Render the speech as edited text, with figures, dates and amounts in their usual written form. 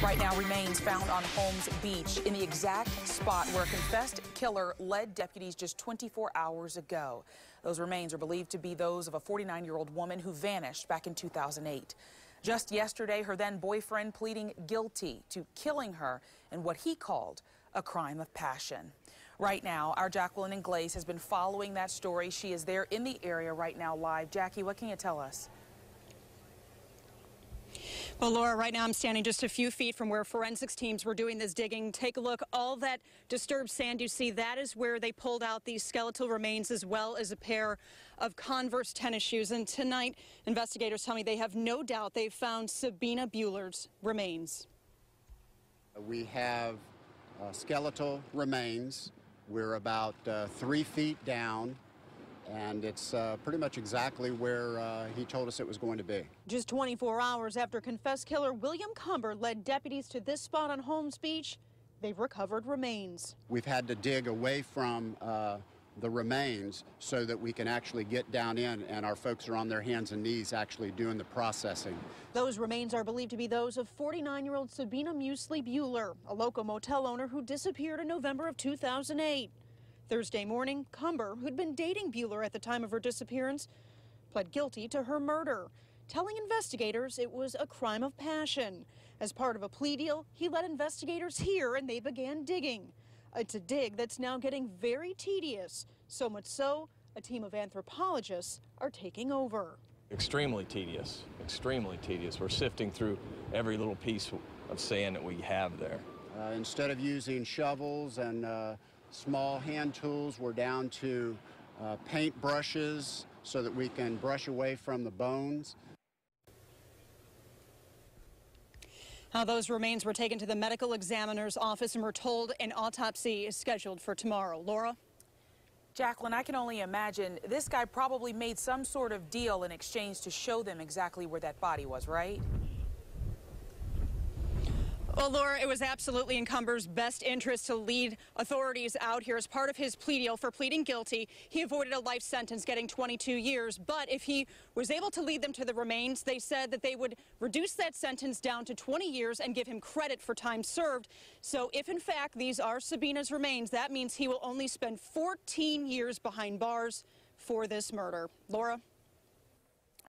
Right now, remains found on Holmes Beach in the exact spot where a confessed killer led deputies just 24 hours ago. Those remains are believed to be those of a 49-year-old woman who vanished back in 2008. Just yesterday, her then boyfriend pleading guilty to killing her in what he called a crime of passion. Right now, our Jacqueline Inglaze has been following that story. She is there in the area right now live. Jackie, what can you tell us? Well, Laura, right now I'm standing just a few feet from where forensics teams were doing this digging. Take a look. All that disturbed sand you see, that is where they pulled out these skeletal remains as well as a pair of Converse tennis shoes. And tonight, investigators tell me they have no doubt they've found Sabina Bueller's remains. We have skeletal remains. We're about 3 feet down. And it's pretty much exactly where he told us it was going to be. Just 24 hours after confessed killer William Cumber led deputies to this spot on Holmes Beach, they've recovered remains. We've had to dig away from the remains so that we can actually get down in, and our folks are on their hands and knees actually doing the processing. Those remains are believed to be those of 49-year-old Sabina Muesli Bueller, a local motel owner who disappeared in November of 2008. Thursday morning, Cumber, who'd been dating Bueller at the time of her disappearance, pled guilty to her murder, telling investigators it was a crime of passion. As part of a plea deal, he led investigators here and they began digging. It's a dig that's now getting very tedious, so much so, a team of anthropologists are taking over. Extremely tedious, extremely tedious. We're sifting through every little piece of sand that we have there. Instead of using shovels and small hand tools, we're down to paint brushes so that we can brush away from the bones. Now, those remains were taken to the medical examiner's office and were told an autopsy is scheduled for tomorrow. Laura? Jacqueline, I can only imagine this guy probably made some sort of deal in exchange to show them exactly where that body was, right? Well, Laura, it was absolutely in Cumber's best interest to lead authorities out here as part of his plea deal for pleading guilty. He avoided a life sentence, getting 22 years. But if he was able to lead them to the remains, they said that they would reduce that sentence down to 20 years and give him credit for time served. So if, in fact, these are Sabina's remains, that means he will only spend 14 years behind bars for this murder. Laura?